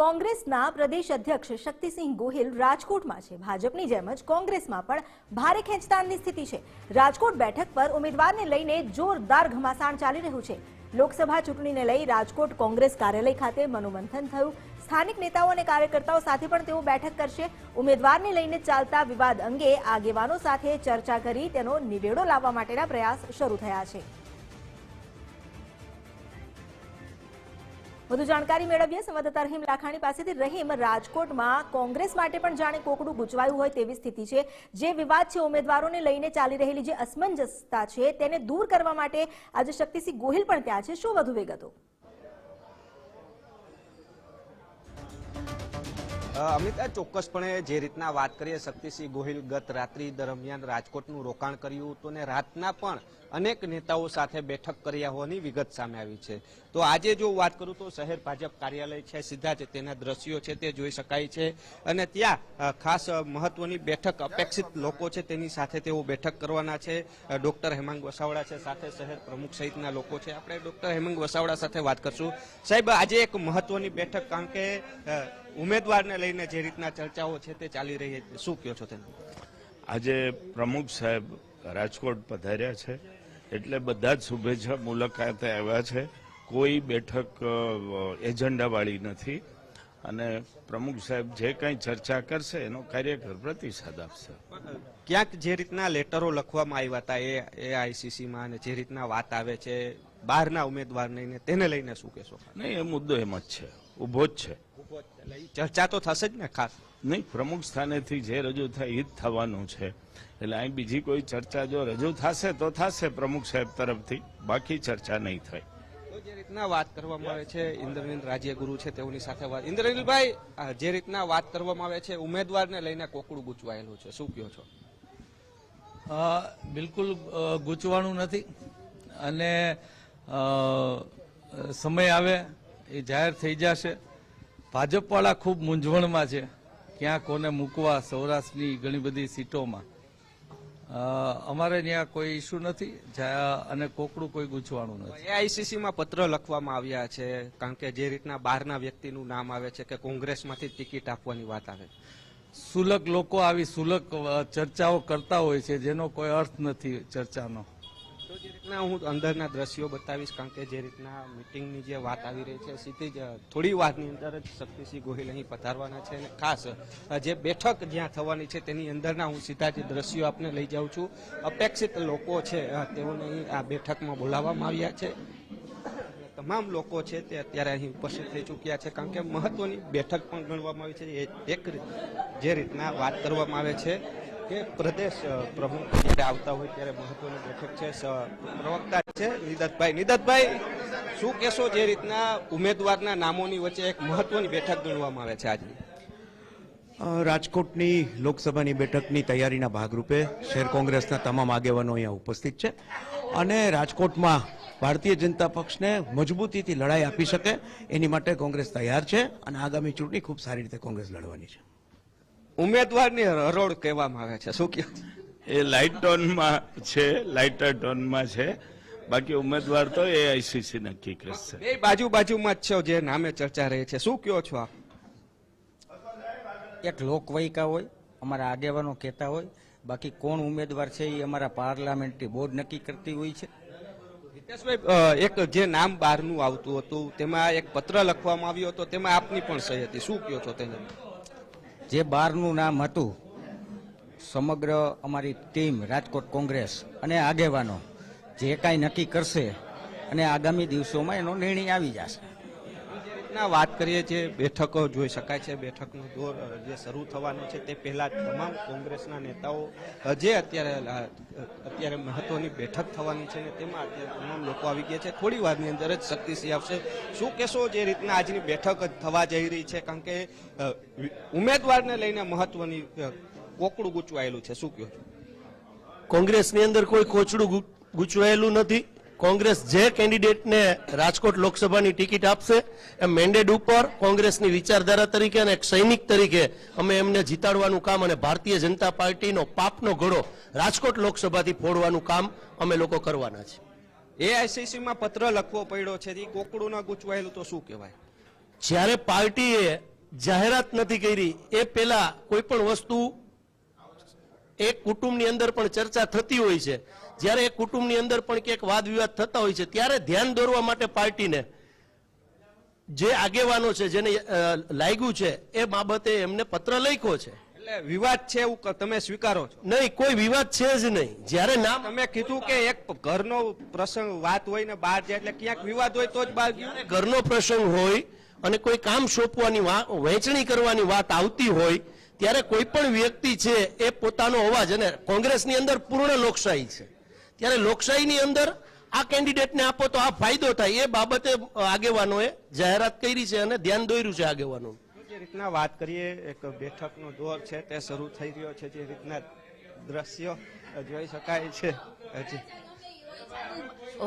કોંગ્રેસના પ્રદેશ અધ્યક્ષ શક્તિસિંહ ગોહિલ રાજકોટમાં છે। ભાજપની જેમ જ કોંગ્રેસમાં પણ ભારે ખેંચતાણની સ્થિતિ છે। રાજકોટ બેઠક પર ઉમેદવારને લઈને જોરદાર ઘમાસાણ ચાલી રહ્યું છે। લોકસભા ચૂંટણીને લઈ રાજકોટ કોંગ્રેસ કાર્યાલય ખાતે મનોમંથન થયું। સ્થાનિક નેતાઓ અને કાર્યકર્તાઓ સાથે પણ તેઓ બેઠક કરશે। ઉમેદવારને લઈને ચાલતા વિવાદ અંગે આગેવાનો સાથે ચર્ચા કરી તેનો નિવેડો લાવવા માટેના પ્રયાસ શરૂ થયા છે। વધુ જાણકારી મેળવીએ સંવાદદાતા રહીમ લાખાણી પાસેથી। રહીમ, રાજકોટમાં કોંગ્રેસ માટે પણ જાણે કોકડું ગૂંચવાયું હોય તેવી સ્થિતિ છે। જે વિવાદ છે, ઉમેદવારોને લઈને ચાલી રહેલી જે અસમંજસતા છે તેને દૂર કરવા માટે આજે શક્તિસિંહ ગોહિલ પણ ત્યાં છે। શું વધુ વિગતો? અમિતા, ચોક્કસપણે જે રીતના વાત કરીએ, શક્તિસિંહ ગોહિલ ગત રાત્રિ દરમિયાન રાજકોટનું રોકાણ કર્યું હતું અને રાતના પણ અનેક નેતાઓ સાથે બેઠક કર્યા હોવાની વિગત સામે આવી છે। તો આજે જો વાત કરું તો શહેર ભાજપ કાર્યાલય છે, સીધા જ તેના દ્રશ્યો છે તે જોઈ શકાય છે અને ત્યાં ખાસ મહત્વની બેઠક અપેક્ષિત લોકો છે તેની સાથે તેઓ બેઠક કરવાના છે। ડોક્ટર હેમાંગ વસાવડા છે, સાથે શહેર પ્રમુખ સહિતના લોકો છે। આપણે ડોક્ટર હેમાંગ વસાવડા સાથે વાત કરશું। સાહેબ, આજે એક મહત્વની બેઠક, કારણ કે ઉમેદવારને લઈને જે રીતના ચર્ચાઓ છે તે ચાલી રહી છે, શું કહો છો તેનું? આજે પ્રમુખ સાહેબ રાજકોટ પધાર્યા છે એટલે બધા જ શુભેચ્છા મુલાકાતે આવ્યા છે। કોઈ બેઠક એજન્ડાવાળી નથી અને પ્રમુખ સાહેબ જે કંઈ ચર્ચા કરશે એનો કાર્યકર પ્રતિસાદ આપશે। ક્યાંક જે રીતના લેટરો લખવામાં આવ્યા હતા એઆઈસીસીમાં અને જે રીતના વાત આવે છે બહારના ઉમેદવારને, તેને લઈને શું કહેશો? નહીં, એ મુદ્દો એમ જ છે, ઉભો જ છે। ચર્ચા તો થશે જ ને ખાસ? નહીં, પ્રમુખ સ્થાનેથી જે રજૂ થાય એ જ થવાનું છે। એટલે અહીં બીજી કોઈ ચર્ચા જો રજૂ થશે તો થશે પ્રમુખ સાહેબ તરફથી, બાકી ચર્ચા નહીં થાય। જે રીતના વાત કરવામાં આવે છે, ઇન્દ્રનીલ રાજ્યગુરુ છે તેઓની સાથે વાત। ઇન્દ્રનીલભાઈ, જે રીતના વાત કરવામાં આવે છે ઉમેદવારને લઈને કોકડું ગૂંચવાયેલું છે, શું કહો છો? બિલકુલ ગૂંચવાનું નથી અને સમય આવે એ જાહેર થઈ જશે। ભાજપવાળા ખૂબ મૂંઝવણમાં છે, ક્યાં કોને મૂકવા સૌરાષ્ટ્રની ઘણી બધી સીટોમાં। અમારે ત્યાં કોઈ ઇસ્યુ નથી અને કોકડું કોઈ ગૂંચવાનું નથી। એઆઈસીસીમાં પત્ર લખવામાં આવ્યા છે, કારણ કે જે રીતના બહારના વ્યક્તિનું નામ આવે છે કે કોંગ્રેસમાંથી ટિકિટ આપવાની વાત આવે છે। સુલક લોકો આવી સુલક ચર્ચાઓ કરતા હોય છે જેનો કોઈ અર્થ નથી ચર્ચાનો। તો જે રીતના હું અંદરના દ્રશ્યો બતાવીશ, કારણ કે જે રીતના મિટિંગની જે વાત આવી રહી છે, સીધી જ થોડી વારની અંદર જ શક્તિસિંહ ગોહિલ અહીં પધારવાના છે અને ખાસ જે બેઠક જ્યાં થવાની છે તેની અંદરના હું સીધા જ દ્રશ્યો આપને લઈ જાઉં છું। અપેક્ષિત લોકો છે તેઓને અહીં આ બેઠકમાં બોલાવવામાં આવ્યા છે। તમામ લોકો છે તે અત્યારે અહીં ઉપસ્થિત થઈ ચૂક્યા છે, કારણ કે મહત્વની બેઠક પણ ગણવામાં આવી છે। એક જે રીતના વાત કરવામાં આવે છે કે પ્રદેશ પ્રમુખ જ્યારે આવતા હોય ત્યારે મહત્વની બેઠક છે। પ્રવક્તા છે નિદતભાઈ, શું કહેશો? જે રીતના ઉમેદવારના નામોની વચ્ચે એક મહત્વની બેઠક ગણવામાં આવે છે આજની રાજકોટની લોકસભાની બેઠકની તૈયારીના ભાગરૂપે શહેર કોંગ્રેસના તમામ આગેવાનો અહીંયા ઉપસ્થિત છે અને રાજકોટમાં ભારતીય જનતા પક્ષને મજબૂતીથી લડાઈ આપી શકે એની માટે કોંગ્રેસ તૈયાર છે અને આગામી ચૂંટણી ખૂબ સારી રીતે કોંગ્રેસ લડવાની છે। ઉમેદવારની હરોળ કહેવામાં આવે છે, શું કહે? એ લાઇટ ટોનમાં છે, લાઇટર ટોનમાં છે, બાકી ઉમેદવાર તો એઆઈસીસી નક્કી કરશે। બે બાજુમાં જ છે જે નામે ચર્ચા રહી છે, શું કહો છો આપ? એક લોકવાયકા હોય, અમારા આગેવાનો કહેતા હોય, બાકી કોણ ઉમેદવાર છે એ અમારા પાર્લામેન્ટરી બોર્ડ નક્કી કરતી હોય છે। હિતેશભાઈ, એક જે નામ બહારનું આવતું હતું તેમાં એક પત્ર લખવામાં આવ્યો હતો, તેમાં આપની પણ સહી હતી, શું કહો છો તેને? જે બહારનું નામ હતું, સમગ્ર અમારી ટીમ રાજકોટ કોંગ્રેસ અને આગેવાનો જે કાંઈ નક્કી કરશે અને આગામી દિવસોમાં એનો નિર્ણય આવી જશે। વાત કરીએ, જે બેઠકો જોઈ શકાય છે, બેઠકનો દોર જે શરૂ થવાનો છે તે પહેલા તમામ કોંગ્રેસના નેતાઓ જે અત્યારે મહત્વની બેઠક થવાની છે ને તેમાં અત્યારે તમામ લોકો આવી ગયા છે। થોડી વારની અંદર જ શક્તિસિંહ આવશે। શું કહેશો જે રીતના આજની બેઠક થવા જઈ રહી છે, કારણ કે ઉમેદવારને લઈને મહત્વની કોકડું ગૂંચવાયેલું છે, શું કહો છો? કોંગ્રેસની અંદર કોઈ કોચડું ગૂંચવાયેલું નથી। કોંગ્રેસ જે કેન્ડિડેટને રાજકોટ લોકસભાની ટિકિટ આપશે એ મેન્ડેટ ઉપર કોંગ્રેસની વિચારધારા તરીકે અને એક સૈનિક તરીકે અમે એમને જીતાડવાનું કામ અને ભારતીય જનતા પાર્ટીનો પાપનો ઘડો રાજકોટ લોકસભાથી ફોડવાનું કામ અમે લોકો કરવાના છે। એઆઈસીસીમાં પત્ર લખવો પડ્યો છે, કોકડું ના ગૂંચવાયેલું તો શું કહેવાય? જ્યારે પાર્ટીએ જાહેરાત નથી કરી એ પહેલા કોઈ પણ વસ્તુ એક કુટુંબની અંદર પણ ચર્ચા થતી હોય છે, જ્યારે એક કુટુંબની અંદર પણ ક્યાંક વાદ વિવાદ થતા હોય છે ત્યારે ધ્યાન દોરવા માટે પાર્ટીને જે આગેવાનો છે જેને લાગ્યું છે એ બાબતે એમને પત્ર લખ્યો છે. એટલે વિવાદ છે એવું તમે સ્વીકારો છો? નહીં, કોઈ વિવાદ છે જ નહીં. જ્યારે નામ તમે કીધું કે એક ઘરનો પ્રસંગ વાત હોય ને બહાર જાય એટલે ક્યાંક વિવાદ હોય તો જ બહાર ગયું. ઘરનો પ્રસંગ હોય અને કોઈ કામ સોંપવાની વહેંચણી કરવાની વાત આવતી હોય ત્યારે કોઈ પણ વ્યક્તિ છે એ પોતાનો અવાજ, અને કોંગ્રેસની અંદર પૂર્ણ લોકશાહી છે, ત્યારે લોકશાહીની અંદર આ કેન્ડિડેટને આપો તો આ ફાયદો થાય એ બાબતે આગેવાનોએ જાહેરાત કરી છે અને ધ્યાન દોર્યું છે આગેવાનો. જે રીતના વાત કરીએ, એક બેઠકનો દોર છે તે શરૂ થઈ રહ્યો છે, જે રીતના દ્રશ્યો જોઈ શકાય છે. હજી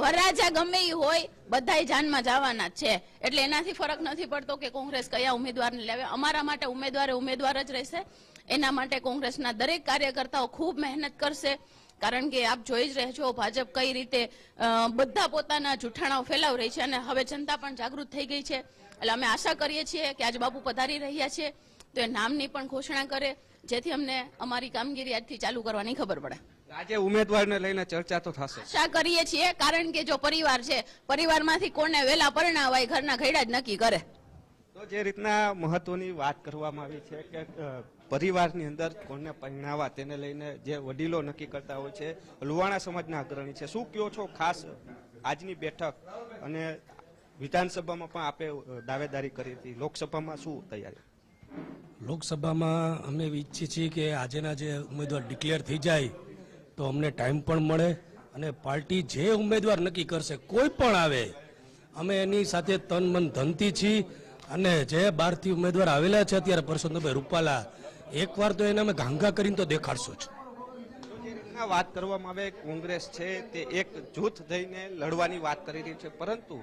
વરરાજા ગમે ઈ હોય બધાય જાનમાં જવાના જ છે, એટલે એનાથી ફરક નથી પડતો કે કોંગ્રેસ કયા ઉમેદવારને લાવે. અમારા માટે ઉમેદવાર જ રહેશે. એના માટે કોંગ્રેસના દરેક કાર્યકર્તાઓ ખૂબ મહેનત કરશે, કારણ કે આપ જોઈ જ રહેજો ભાજપ કઈ રીતે બધા પોતાના જૂઠાણાઓ ફેલાવી રહી છે, અને હવે જનતા પણ જાગૃત થઈ ગઈ છે. એટલે અમે આશા કરીએ છીએ કે આજ બાપુ પધારી રહ્યા છે તો એ નામની પણ ઘોષણા કરે, જેથી અમને અમારી કામગીરી આજથી ચાલુ કરવાની ખબર પડે. આજે ઉમેદવારને લઈને ચર્ચા તો થશે. આશા કરીએ છીએ, કારણ કે જો પરિવાર છે, પરિવારમાંથી કોને વેલા પરણાવાય ઘરના ઘરડા જ નક્કી કરે. તો જે રીતના મહત્વની વાત કરવામાં આવી છે કે પરિવારની અંદર કોને પહેણાવા તેને લઈને જે વડીલો નક્કી કરતા હોય છે, લુવાણા સમાજના અગ્રણી છે. શું કહો છો ખાસ આજની બેઠક, અને વિધાનસભામાં પણ આપે દાવેદારી કરી હતી, લોકસભામાં શું તૈયારી? લોકસભામાં અમે ઈચ્છીએ છીએ કે આજેના જે ઉમેદવાર ડિક્લેર થઈ જાય તો અમને ટાઈમ પણ મળે, અને પાર્ટી જે ઉમેદવાર નક્કી કરશે કોઈ પણ આવે અમે એની સાથે તન મન ધનથી છીએ. અને જે બહારથી ઉમેદવાર આવેલા છે અત્યારે પરસોત્તમભાઈ રૂપાલા, એકવાર તો એને અમે ઘાંઘા કરીને તો દેખાડશું જ. વાત કરવામાં આવે, કોંગ્રેસ છે તે એક જૂથ થઈને લડવાની વાત કરી રહી છે, પરંતુ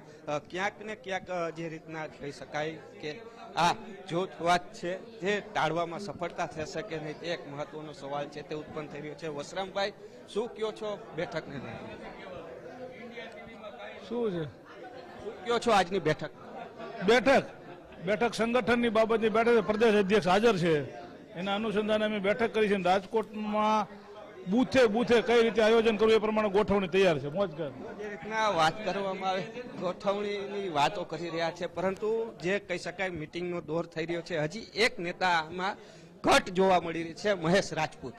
ક્યાંક ને ક્યાંક જે રીતના કહી શકાય કે આ જૂથ વાત છે તે ટાળવામાં સફળતા થશે કે નહીં, તે એક મહત્વનો સવાલ છે તે ઉત્પન્ન થઈ રહ્યો છે. વસરામભાઈ, શું કહો છો બેઠકને લઈને? શું કહો છો આજની બેઠક? બેઠક સંગઠનની બાબતની બેઠક, પ્રદેશ અધ્યક્ષ હાજર છે, એના અનુસંધાને અમે બેઠક કરી છે. રાજકોટમાં બુથે કઈ રીતે આયોજન કરવું એ પ્રમાણે ગોઠવણી તૈયાર છે. મોજ કર. જે રીતના વાત કરવામાં આવે, ગોઠવણીની વાતો કરી રહ્યા છે, પરંતુ જે કહી શકાય મિટિંગનો દોર થઈ રહ્યો છે, હજી એક નેતામાં ઘટ જોવા મળી રહી છે, મહેશ રાજપૂત.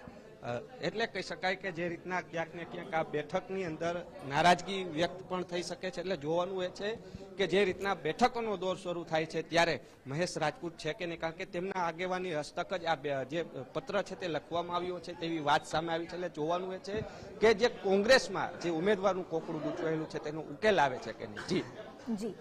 એટલે કહી શકાય કે જે રીતના ક્યાંક ને ક્યાંક આ બેઠકની અંદર નારાજગી વ્યક્ત પણ થઈ શકે છે. એટલે જોવાનું એ છે કે જે રીતના બેઠકોનો દોર શરૂ થાય છે ત્યારે મહેશ રાજપૂત છે કે નહીં, કારણ કે તેમના આગેવાની હસ્તક જ આ જે પત્ર છે તે લખવામાં આવ્યો છે તેવી વાત સામે આવી છે. એટલે જોવાનું એ છે કે જે કોંગ્રેસમાં જે ઉમેદવારનું કોકડું ગૂંચવાયેલું છે તેનો ઉકેલ આવે છે કે નહીં. જી જી